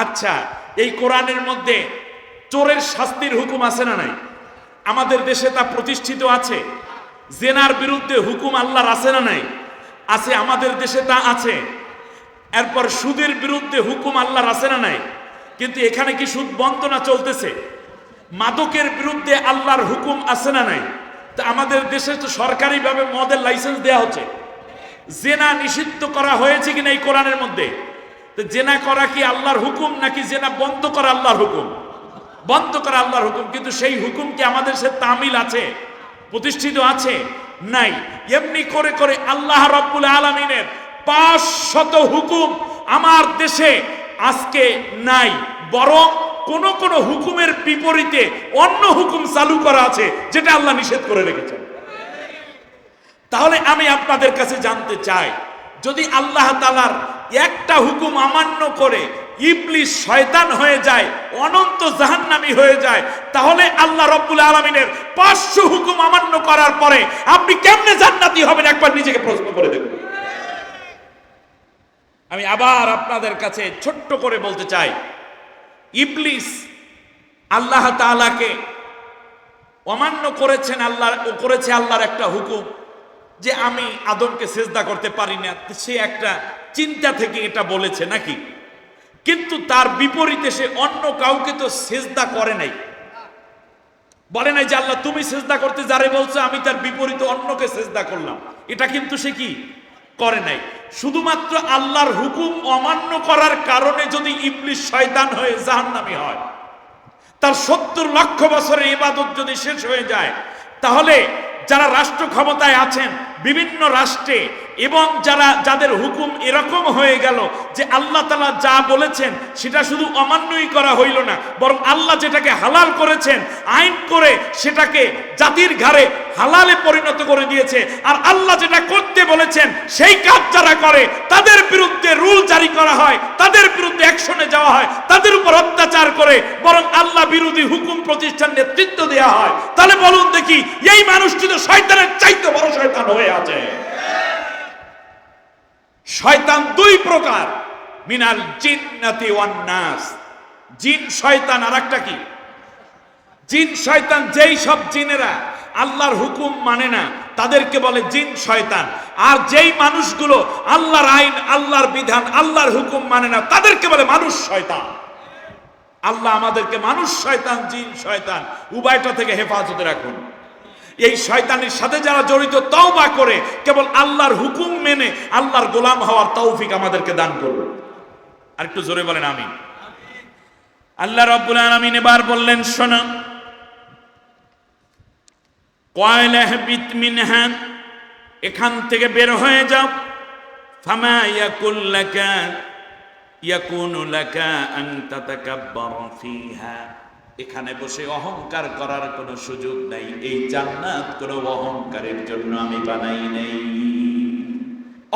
আচ্ছা, এই কোরআনের মধ্যে চোরের শাস্তির হুকুম আছে না নাই? আমাদের দেশে তা প্রতিষ্ঠিত আছে। জেনার বিরুদ্ধে হুকুম আল্লাহর আছে না নাই? আছে, আমাদের দেশে তা আছে। এরপর সুদের বিরুদ্ধে হুকুম আল্লাহর আছে না নাই? কিন্তু এখানে কি সুদ বন্ধ না চলতেছে? মাদকের বিরুদ্ধে আল্লাহর হুকুম আছে না নাই? তা আমাদের দেশে তো সরকারিভাবে মদের লাইসেন্স দেওয়া হচ্ছে। জেনা নিষিদ্ধ করা হয়েছে কিনা এই কোরআনের মধ্যে? তো জেনা করা কি আল্লাহর হুকুম, নাকি জেনা বন্ধ করা আল্লাহর হুকুম? বন্ধ করা আল্লাহর হুকুম। কিন্তু সেই হুকুম কি আমাদের সে তামিল আছে, প্রতিষ্ঠিত আছে? নাই। এমনি করে করে আল্লাহ রাব্বুল আলামিনের 500 হুকুম আমার দেশে আজকে নাই, বরং কোন কোন হুকুমের বিপরীতে অন্য হুকুম চালু করা আছে যেটা আল্লাহ নিষেধ করে রেখেছেন। তাহলে আমি আপনাদের কাছে জানতে চাই, যদি আল্লাহ তাআলার একটা হুকুম অমান্য করে ইবলিস শয়তান হয়ে যায়, অনন্ত জাহান্নামী হয়ে যায়, তাহলে আল্লাহ রাব্বুল আলামিনের 500 হুকুম অমান্য করার পরে আপনি কেমনে জান্নাতি হবেন? একবার নিজেকে প্রশ্ন করে দেখুন। আমি আবার আপনাদের কাছে ছোট্ট করে বলতে চাই, ইবলিস আল্লাহ তাআলাকে অমান্য করেছেন, করেছে আল্লাহর একটা হুকুম যে আমি আদমকে সেজদা করতে পারি না, সে একটা চিন্তা থেকে এটা বলেছে নাকি? কিন্তু তার বিপরীতে সে অন্য কাউকে তো সেজদা করে নাই, বলে নাই যে আল্লাহ তুমি সেজদা করতে যারে বলছো আমি তার বিপরীতে অন্যকে সেজদা করলাম, এটা কিন্তু সে কি করে নাই। শুধুমাত্র আল্লাহর হুকুম অমান্য করার কারণে যদি ইবলিস শয়তান হয়ে জাহান্নামী হয়, তার 70 লক্ষ বছরের ইবাদত যদি শেষ হয়ে যায়, তাহলে যারা রাষ্ট্র ক্ষমতায় আছেন বিভিন্ন রাষ্ট্রে, এবং যাদের হুকুম এরকম হয়ে গেল যে আল্লাহ তাআলা যা বলেছেন সেটা শুধু অমান্যই করা হইল না, বরং আল্লাহ যেটাকে হালাল করেছেন আইন করে সেটাকে জাতির ঘাড়ে হালালে পরিণত করে দিয়েছে, আর আল্লাহ যেটা করতে বলেছেন সেই কাজ যারা করে তাদের বিরুদ্ধে রুল জারি করা হয়, তাদের বিরুদ্ধে অ্যাকশনে যাওয়া হয়, তাদের উপর অত্যাচার করে বরং আল্লাহ বিরোধী হুকুম প্রতিষ্ঠান নেতৃত্ব দেওয়া হয়। তাহলে বলুন দেখি, এই মানুষটি তো শয়তানের চাইতে বড় শয়তান হয়ে আছে। শয়তান দুই প্রকার, মিনাল জিন্নাতি ওয়ান নাস। জিন শয়তান আর একটা কি? জিন শয়তান। যেই সব জিনেরা আল্লাহর হুকুম মানে না তাদেরকে বলে জিন শয়তান, আর যেই মানুষগুলো আল্লাহর আইন, আল্লাহর বিধান, আল্লাহর হুকুম মানে না তাদেরকে বলে মানুষ শয়তান। আল্লাহ আমাদেরকে মানুষ শয়তান, জিন শয়তান উভয়টা থেকে হেফাজতে রাখুন। এই শয়তানের সাথে যারা জড়িত, তওবা করে কেবল আল্লাহর হুকুম মেনে আল্লাহর গোলাম হওয়ার তৌফিক আমাদেরকে দান করুন। আর একটু জোরে বলেন আমিন। আল্লাহ রাব্বুল আলামিন এবার বললেন, শোনো, ক্বালা ইহবিত মিনহা, এখান থেকে বের হয়ে যাও, ফামা ইয়াকুনু লাকা আন তাতাকাব্বারা ফিহা, এখানে বসে অহংকার করার কোনো সুযোগ নাই। এই জান্নাত কোনো অহংকারের জন্য আমি বানাই নাই।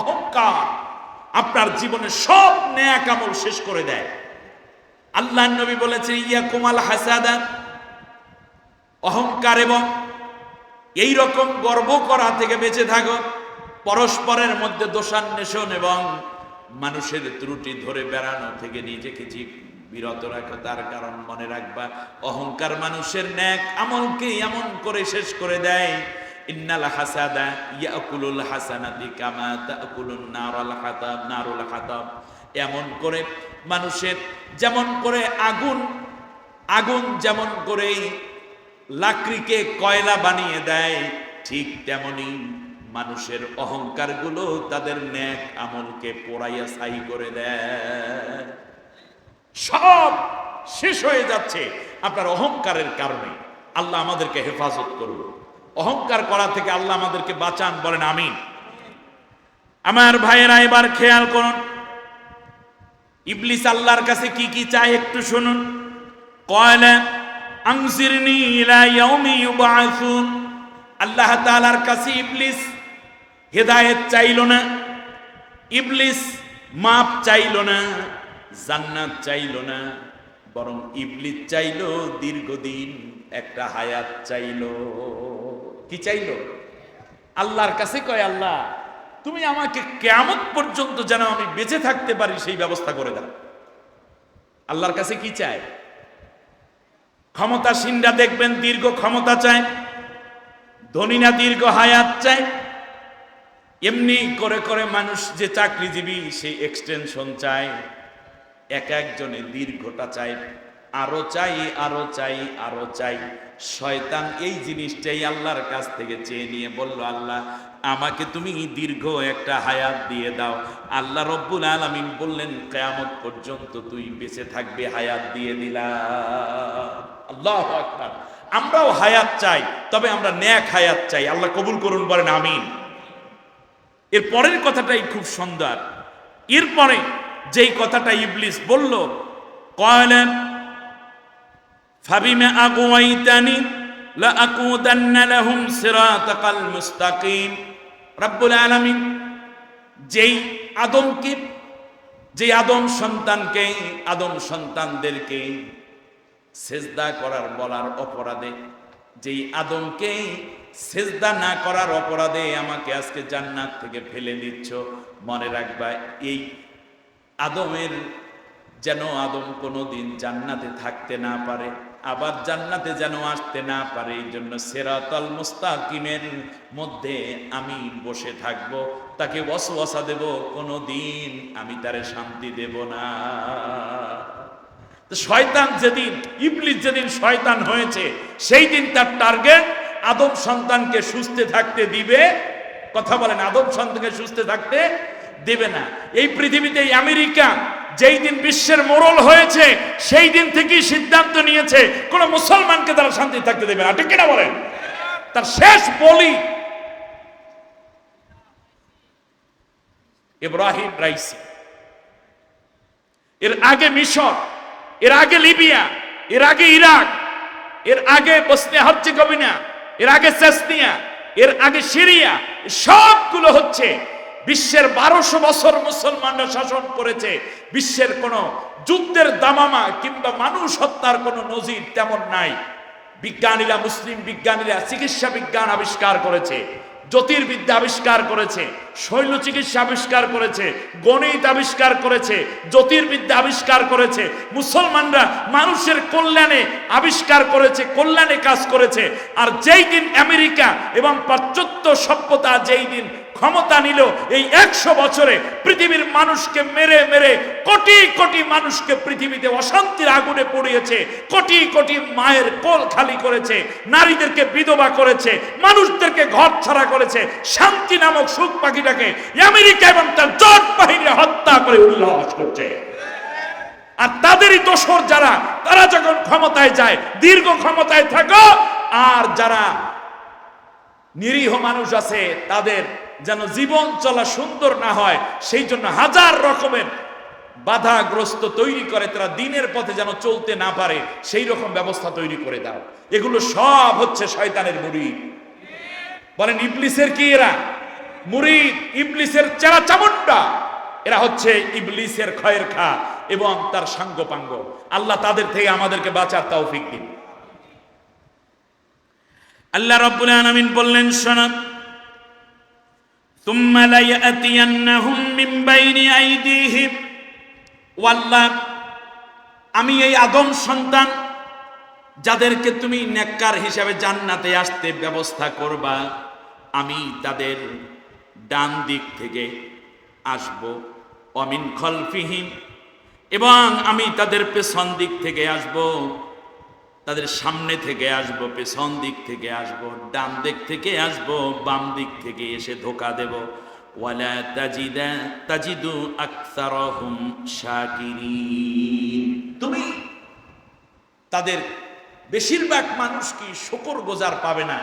অহংকার আপনার জীবনে সব নেক আমল শেষ করে দেয়। আল্লাহর নবী বলেছেন, ইয়াকুমাল হাসাদা, অহংকার এবং এই রকম গর্ব করা থেকে বেঁচে থাকো। পরস্পরের মধ্যে দোষান্বেষণ এবং মানুষের ত্রুটি ধরে বেড়ানো থেকে নিজেকে বিরত রাখো। তার কারণ মনে রাখবা, অহংকার মানুষের নেক আমলকে এমন করে শেষ করে দেয়, ইন্নাল হাসাদা ইয়াকুলুল হাসানাতি কামা তাকুলুন নারুল হাতাব, এমন করে মানুষের যেমন করে আগুন যেমন করে লাকড়িকে কয়লা বানিয়ে দেয়, ঠিক তেমনি মানুষের অহংকার গুলো তাদের নেক আমলকে পোড়াইয়া ছাই করে দেয়। সব শেষ হয়ে যাচ্ছে আপনার অহংকারের কারণে। আল্লাহ আমাদেরকে হেফাজত করুন, অহংকার করা থেকে আল্লাহ আমাদেরকে বাঁচান, বলেন আমিন। আমার ভাইয়েরা এবার খেয়াল করুন, ইবলিস আল্লাহর কাছে কি কি চায় একটু শুনুন। ক্বালা আনজিরনি ইলা ইয়াউমি ইউবআসুন, আল্লাহ তাআলার কাছে ইবলিস হেদায়েত চাইল না, ইবলিস মাপ চাইল না, জান্নাত চাইল না, বরং ইবলিস চাইল দীর্ঘদিন একটা হায়াত চাইল। কি চাইল? আল্লাহর কাছে কয়, আল্লাহ তুমি আমাকে কিয়ামত পর্যন্ত যেন আমি বেঁচে থাকতে পারি সেই ব্যবস্থা করে দাও। আল্লাহর কাছে কি চায়? ক্ষমতাসীনরা দেখবেন দীর্ঘ ক্ষমতা চায়, ধনীরা দীর্ঘ হায়াত চায়। এমনি করে করে মানুষ যে চাকরিজীবী সে এক্সটেনশন চায়, এক একজনে দীর্ঘটা চাই, আরো চাই, আরো চাই, আরো চাই। শয়তান এই জিনিসটাই আল্লাহর কাছ থেকে চেয়ে নিয়ে বলল, আল্লাহ আমাকে তুমি দীর্ঘ একটা হায়াত দিয়ে দাও। আল্লাহ রব্বুল আলামিন বললেন, কিয়ামত পর্যন্ত তুই বেঁচে থাকবে, হায়াত দিয়ে দিলাম। আল্লাহু আকবার। আমরাও হায়াত চাই, তবে আমরা নেক হায়াত চাই। আল্লাহ কবুল করুন, বলেন আমিন। এর পরের কথাটাই খুব সুন্দর। এরপরে যেই কথাটা ইবলিস বলল, ক্বালা ফাবিমা আগওয়াইতানি লাআকুদান্না লাহুম সিরাতাকাল মুস্তাকিম। রব্বুল আলামিন যেই আদমকে, যে আদম সন্তানকে, আদম সন্তানদেরকে সেজদা করার বলার অপরাধে, যেই আদমকে সেজদা না করার অপরাধে আমাকে আজকে জান্নাত থেকে ফেলে দিচ্ছ, মনে রাখবা এই আদমের যেন আদম কোনোদিন জান্নাতে থাকতে না পারে, আবার জান্নাতে যেন আসতে না পারে। এই জন্য সিরাতাল মুস্তাকিমের মধ্যে আমি বসে থাকব, তাকে ওয়াসওয়াসা দেব, কোনোদিন আমি তারে শান্তি দেব না। তো শয়তান যেদিন, ইবলিস যেদিন শয়তান হয়েছে, সেই দিন তার টার্গেট আদম সন্তানকে সুস্থ থাকতে দিবে। কথা বলেন, আদম সন্তানকে সুস্থ থাকতে দেবে না। এই পৃথিবীতে আমেরিকা যেই দিন বিশ্বের মোড়ল হয়েছে, সেই দিন থেকেই সিদ্ধান্ত নিয়েছে কোন মুসলমানকে তারা শান্তি থাকতে দেবে না। ঠিক কিনা বলেন? তার শেষ বলি ইব্রাহিম রাইসি, এর আগে মিশর, এর আগে লিবিয়া, এর আগে ইরাক, এর আগে বসনিয়া হার্জেগোভিনা, এর আগে চেচনিয়া, এর আগে সিরিয়া, সবগুলো হচ্ছে বিশ্বের 1200 বছর মুসলমানরা শাসন করেছে। বিশ্বের কোন যুদ্ধের দামামা কিংবা মানুষ হত্যার কোন নজির তেমন নাই। বিজ্ঞানীরা, মুসলিম বিজ্ঞানীরা চিকিৎসা বিজ্ঞান আবিষ্কার করেছে, জ্যোতির্বিদ্যা আবিষ্কার করেছে, শৈল চিকিৎসা আবিষ্কার করেছে, গণিত আবিষ্কার করেছে, জ্যোতির্বিদ্যা আবিষ্কার করেছে। মুসলমানরা মানুষের কল্যাণে আবিষ্কার করেছে, কল্যাণে কাজ করেছে। আর যেই দিন আমেরিকা এবং পাশ্চাত্য সভ্যতা যেই দিন ক্ষমতা নিল, এই 100 বছরে পৃথিবীর মানুষকে মেরে মেরে কোটি কোটি মানুষকে পৃথিবীতে অশান্তির আগুনে পুড়িয়েছে, কোটি কোটি মায়ের কোল খালি করেছে, নারীদেরকে বিধবা করেছে, মানুষদেরকে ঘর ছাড়া করেছে। শান্তি নামক সুখ পাখিটাকে আমেরিকা এবং তার জোট বাহিনী হত্যা করে উল্লাস করছে। আর তাদেরই দোসর যারা, তারা যখন ক্ষমতায় যায় দীর্ঘ ক্ষমতায় থাকো, আর যারা নিরীহ মানুষ আছে তাদের যেন জীবন চলা সুন্দর না হয়, সেই জন্য হাজার রকমের বাধাগ্রস্ত তৈরি করে, তারা দিনের পথে যেন চলতে না পারে, সেই রকম ব্যবস্থা তৈরি করে দাও। এগুলো সব হচ্ছে শয়তানের মুরিদ। বলেন ইবলিসের কি এরা? মুরিদ, ইবলিসের চেরা চামুন্ডা। এরা হচ্ছে ইবলিসের খয়ের খা এবং তার সাঙ্গপাঙ্গ। আল্লাহ তাদের থেকে আমাদেরকে বাঁচার তৌফিক দিন। আল্লাহ রাব্বুল আলামিন বললেন, শোনো, তুম্মা লা ইয়াতিয়ান্নাহুম মিন বাইনি আইদিহিম, ওয়াল্লাহ আমি এই আদম সন্তান যাদেরকে তুমি নেককার হিসাবে জান্নাতে আসতে ব্যবস্থা করবা, আমি তাদের ডান দিক থেকে আসব, অমিন খলফিহিম, এবং আমি তাদের পেছন দিক থেকে আসব, তাদের সামনে থেকে আসব, পেছন দিক থেকে আসব, ডান দিক থেকে আসব, বাম দিক থেকে এসে ধোকা দেব। ওয়ালা তাজিদু আকসারহুম শাকিরিন, তুমি তাদের বেশিরভাগ মানুষ কি শুকরগুজার পাবে না।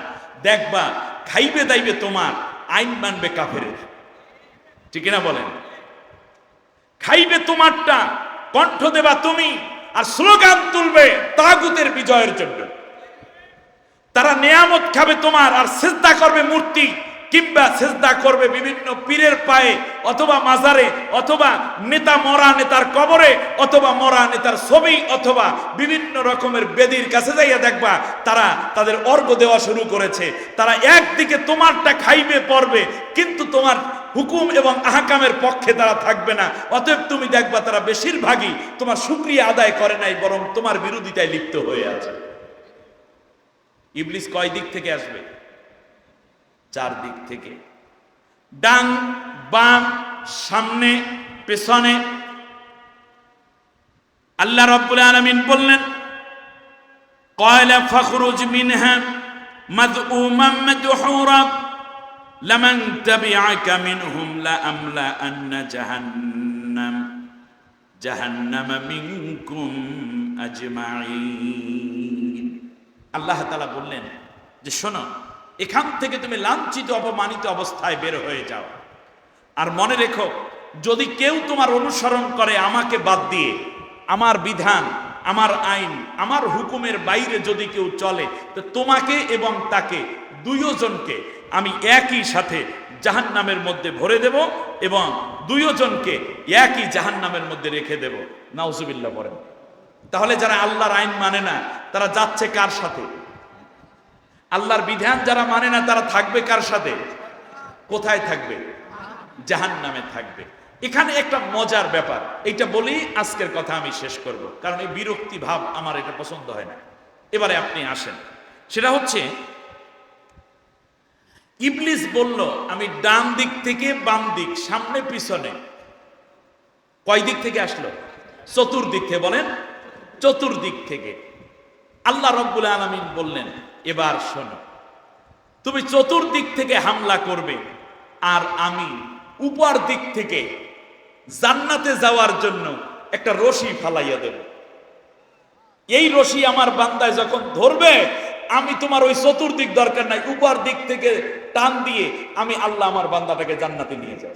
দেখবা খাইবে দাইবে তোমার, আইন মানবে কাফেরের। ঠিক না বলেন? খাইবে তোমারটা, কণ্ঠ দেবা তুমি, আর স্লোগান তুলবে তাগুতের বিজয়ের জন্য। তারা নিয়ামত খাবে তোমার, আর সিজদা করবে মূর্তি, কিংবা সিজদা করবে বিভিন্ন পীরের পায়ে, অথবা মাজারে, অথবা নেতা মরা নেতার কবরে, অথবা মরা নেতার ছবি, অথবা বিভিন্ন রকমের বেদির কাছে যাইয়া দেখবা তারা তাদের অর্ঘ্য দেওয়া শুরু করেছে। তারা একদিকে তোমারটা খাইবে পড়বে, কিন্তু তোমার হুকুম এবং আহকামের পক্ষে তারা থাকবে না। অতএব তুমি দেখবা তারা বেশিরভাগই তোমার শুকরিয়া আদায় করে নাই, বরং তোমার বিরোধিতায় লিপ্ত হয়ে আছে। ইবলিস কয় দিক থেকে আসবে? 4 দিক থেকে, ডান বাম সামনে পেছনে। আল্লাহ রাব্বুল আলামিন বললেন, ক্বালা ফাখরুজ মিনহা মাযউমান মাদহুরা লামান তাবিআকা মিনহুম লাআমলাআন্না জাহান্নামা মিনকুম আজমাইন। আল্লাহ তাআলা বললেন যে শোনো, এখান থেকে তুমি লাঞ্ছিত অপমানিত অবস্থায় বের হয়ে যাও। আর মনে রেখো, যদি কেউ তোমার অনুসরণ করে আমাকে বাদ দিয়ে, আমার বিধান, আমার আইন, আমার হুকুমের বাইরে যদি কেউ চলে, তো তোমাকে এবং তাকে দুইজনকে আমি একই সাথে জাহান্নামের মধ্যে ভরে দেব এবং দুইজনকে একই জাহান্নামের মধ্যে রেখে দেব। নাউজুবিল্লাহ বলেন। তাহলে যারা আল্লাহর আইন মানে না তারা যাচ্ছে কার সাথে? আল্লাহর বিধান যারা মানে না তারা থাকবে কার সাথে? কোথায় থাকবে? জাহান্নামে থাকবে। এখানে একটা মজার ব্যাপার, এইটা বলি আজকের কথা আমি শেষ করব, কারণ এই বিরক্তি ভাব আমার এটা পছন্দ হয় না। এবারে আপনি আসেন, সেটা হচ্ছে ইবলিস বলল আমি ডান দিক থেকে বাম দিক সামনে পিছনে। কয় দিক থেকে আসলো? চতুর্দিক থেকে। বলেন, চতুর্দিক থেকে। আল্লাহ রাব্বুল আলামিন বললেন, এবার শোনো, তুমি চতুর্দিক থেকে হামলা করবে আর আমি উপর দিক থেকে জান্নাতে যাওয়ার জন্য একটা রশি ফালাইয়া দেব। এই রশি আমার বান্দায় যখন ধরবে, আমি তোমার ওই চতুর্দিক দরকার নাই, উপর দিক থেকে টান দিয়ে আমি আল্লাহ আমার বান্দাটাকে জান্নাতে নিয়ে যাব।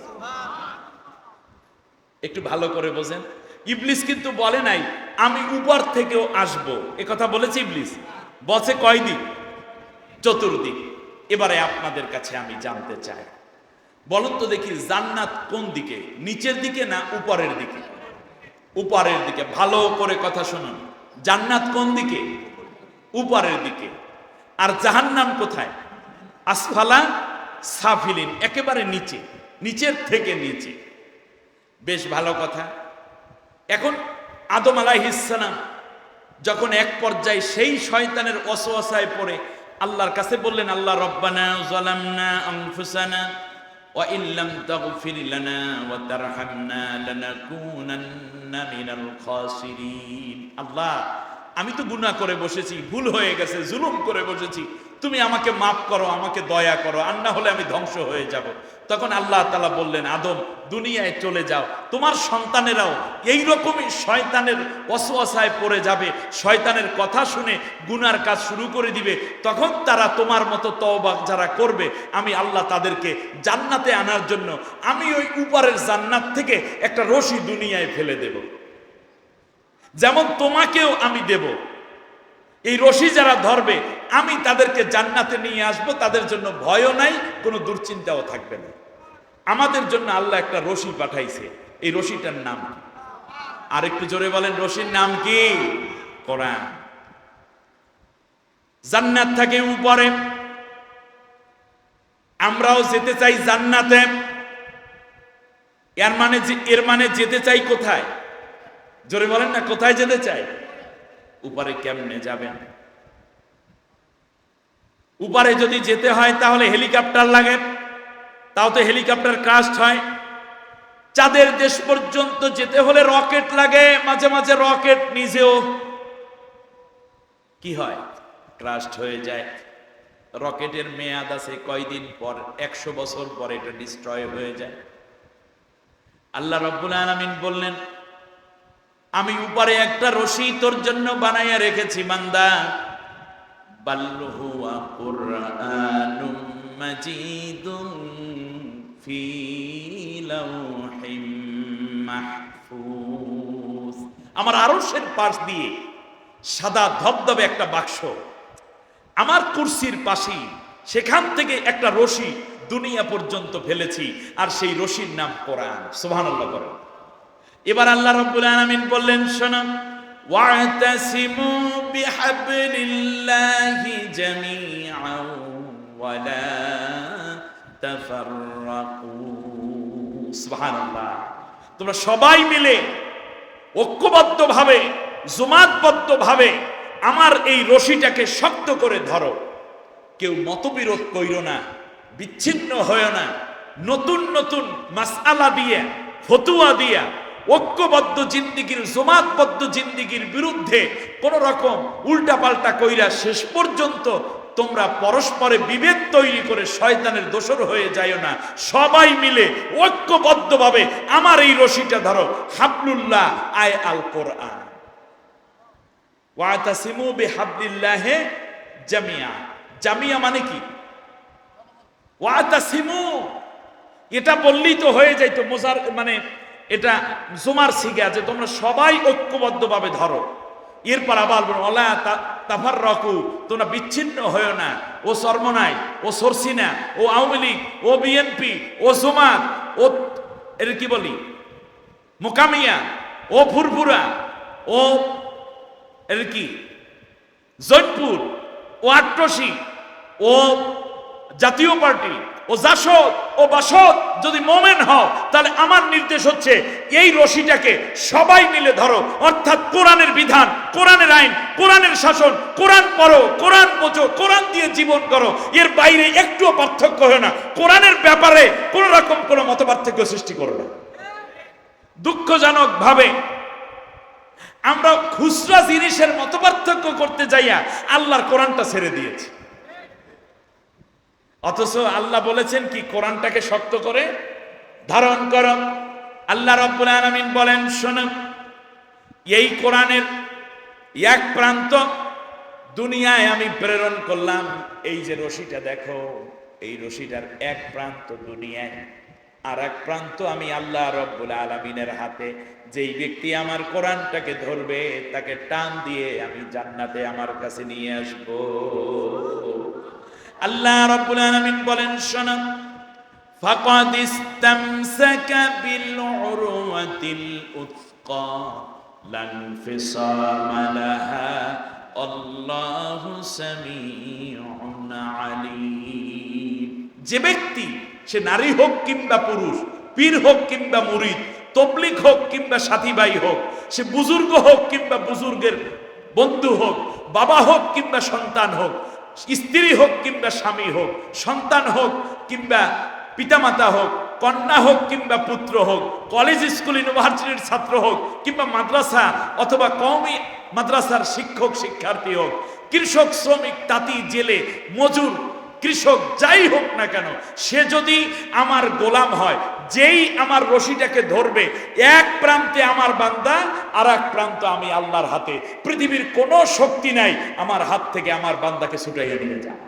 একটু ভালো করে বোঝেন, ইবলিস কিন্তু বলে নাই আমি উপর থেকেও আসবো, এ কথা বলেছে ইবলিস। বলছে কয় দিক? চতুর্দিক। এবারে আপনাদের কাছে আমি জানতে চাই, বলুন তো দেখি জান্নাত কোন দিকে, নিচের দিকে না উপরের দিকে? উপরের দিকে। ভালো করে কথা শুনুন, জান্নাত কোন দিকে? উপরের দিকে। আর জাহান্নাম কোথায়? আসফালা সাফিলিন, একেবারে নিচে, নিচের থেকে নিচে। বেশ ভালো কথা। এখন আদম আলাইহিস সালাম যখন এক পর্যায়ে সেই শয়তানের ওয়াসওয়াসায় পড়ে আল্লাহর কাছে বললেন, আল্লাহ রব্বানা যালামনা আনফুসানা ওয়া ইল্লাম তাগফির লানা ওয়া তারহামনা লানাকুনান্না মিনাল খাসিরিন। আল্লাহ, আমি তো গুনাহ করে বসেছি, ভুল হয়ে গেছে, জুলুম করে বসেছি, তুমি আমাকে মাফ করো, আমাকে দয়া করো, আর না হলে আমি ধ্বংস হয়ে যাব। তখন আল্লাহ তাআলা বললেন, আদম দুনিয়ায় চলে যাও, তোমার সন্তানেরাও এইরকমই শয়তানের ওয়াসওয়াসায় পড়ে যাবে, শয়তানের কথা শুনে গুনার কাজ শুরু করে দিবে। তখন তারা তোমার মতো তওবা যারা করবে, আমি আল্লাহ তাদেরকে জান্নাতে আনার জন্য আমি ওই উপরের জান্নাত থেকে একটা রশি দুনিয়ায় ফেলে দেব, যেমন তোমাকেও আমি দেব। এই রশি যারা ধরবে আমি তাদেরকে জান্নাতে নিয়ে আসব, তাদের জন্য ভয়ও নাই, কোনো দুশ্চিন্তাও থাকবে না। আমাদের জন্য আল্লাহ একটা রশি পাঠাইছে, এই রশিটার নাম কি? আর একটু জোরে বলেন, রশির নাম কি? কোরআন। জান্নাত থাকে উপরে, আমরাও যেতে চাই জান্নাতে। এর মানে যেতে চাই কোথায়? জোরে বলেন না, কোথায় যেতে চাই? উপরে। কেমনে যাবেন? উপরে যদি যেতে হয় তাহলে হেলিকপ্টার লাগে, তাও তো হেলিকপ্টার ক্রাশ হয়। চাঁদের দেশ পর্যন্ত যেতে হলে রকেট লাগে, মাঝে মাঝে রকেট নিজেও কি হয়? ক্রাশ হয়ে যায়। রকেটের মেয়াদ আছে কয়দিন পর, 100 বছর পরে এটা ডিস্ট্রয় হয়ে যায়। আল্লাহ রাব্বুল আলামিন বললেন, আমি উপরে একটা রশি তোর জন্য বানাইয়া রেখেছি বান্দা, বাল হুয়া কুরআনুম মাজিদুন ফি লাওহিম মাহফুজ। আমার আরশের পাশ দিয়ে সাদা ধবধবে একটা বাক্স, আমার কুরসির পাশেই, সেখান থেকে একটা রশি দুনিয়া পর্যন্ত ফেলেছি, আর সেই রশির নাম কোরআন। সুবহানাল্লাহ বলেন। এবার আল্লাহ রাব্বুল আলামিন বললেন, শোনো, ওয়াতাসিমু বিহাবলিল্লাহি জামিআন ওয়া লা তাফাররাকু। সুবহানাল্লাহ। তোমরা সবাই মিলে ঐক্যবদ্ধভাবে জমাতবদ্ধভাবে আমার এই রশিটাকে শক্ত করে ধরো। কেউ মতবিরোধ কইরো না, বিচ্ছিন্ন হয় না, নতুন নতুন মাসআলা দিয়ে ফতুয়া দিয়া ঐক্যবদ্ধ জিন্দিগির জমাতবদ্ধ জিন্দিগির বিরুদ্ধে কোন রকম উল্টাপাল্টা কইরা শেষ পর্যন্ত তোমরা পরস্পরে বিভেদ তৈরি করে শয়তানের দোসর হয়ে যাইও না। সবাই মিলে ঐক্যবদ্ধভাবে আমার এই রশিটা ধরো। হাবলুল্লাহ আয় আল কোরআন, ওয়াতাসিমু বিহাবলিল্লাহি জামিয়া। জামিয়া মানে কি? ওয়াতাসিমু এটা বললেই তো হয়ে যাইতো মোজার, মানে এটা জুমার সিগা যে তোমরা সবাই ঐক্যবদ্ধভাবে ধরো। এরপর আবার বলো ওয়ালা তাফাররাকু, তোমরা বিচ্ছিন্ন হয়ো না। ও সরমনাই, ও সরসিনা, ও আওয়ামী লীগ, ও বিএনপি, ও জমাত, ও এর কি বলি মোকামিয়া, ও ফুরফুরা, ও এর কি জৈনপুর, ও আট্টসি, ও জাতীয় পার্টি, ও জাসদ, ও বাসদ যদি মোমেন হও, তাহলে আমার নির্দেশ হচ্ছে এই রশিটাকে সবাই মিলে ধরো। অর্থাৎ কোরআনের বিধান, কোরআনের আইন, কোরআনের শাসন, কোরআন পড়ো, কোরআন বোঝো, কোরআন দিয়ে জীবন করো। এর বাইরে একটুও পার্থক্য হয় না। কোরআনের ব্যাপারে কোন রকম কোনো মত পার্থক্য সৃষ্টি করো না। দুঃখজনক ভাবে আমরা খুচরা জিনিসের মত পার্থক্য করতে যাইয়া আল্লাহর কোরআনটা ছেড়ে দিয়েছি। অথচ আল্লাহ বলেছেন কি, কোরআনটাকে শক্ত করে ধারণ করো। আল্লাহ রাব্বুল আলামিন বলেন, শোনো, এই কোরআনের এক প্রান্ত দুনিয়ায় আমি প্রেরণ করলাম। এই যে রশিটা দেখো, এই রশিটার এক প্রান্ত দুনিয়ায়, আর এক প্রান্ত আমি আল্লাহ রাব্বুল আলামিনের হাতে। যেই ব্যক্তি আমার কোরআনটাকে ধরবে তাকে টান দিয়ে আমি জান্নাতে আমার কাছে নিয়ে আসবো। আল্লাহ রাব্বুল আলামিন বলেন, শোনো, ফাকাদ ইসতামসাকা বিল উরওয়াতিল উসকা লান ফিসামা লাহা আল্লাহু সামিউন আলীম। যে ব্যক্তি, সে নারী হোক কিংবা পুরুষ, পীর হোক কিংবা মুরিদ, তবলিগ হোক কিংবা সাথী ভাই হোক, সে বুজুর্গ হোক কিংবা বুজুর্গের বন্ধু হোক, বাবা হোক কিংবা সন্তান হোক, স্ত্রী হোক কিংবা স্বামী হোক, সন্তান হোক কিংবা পিতামাতা হোক, কন্যা হোক কিংবা পুত্র হোক, কলেজ স্কুল ইউনিভার্সিটির ছাত্র হোক কিংবা মাদ্রাসা অথবা কওমি মাদ্রাসার শিক্ষক শিক্ষার্থী হোক, কৃষক শ্রমিক তাঁতি জেলে মজুর কৃষক যাই হোক না কেন, সে যদি আমার গোলাম হয়, যেই আমার রশিটাকে ধরবে, এক প্রান্তে আমার বান্দা আর এক প্রান্ত আমি আল্লাহর হাতে। পৃথিবীর কোনো শক্তি নাই আমার হাত থেকে আমার বান্দাকে ছুটাইয়া নিয়ে যাওয়া।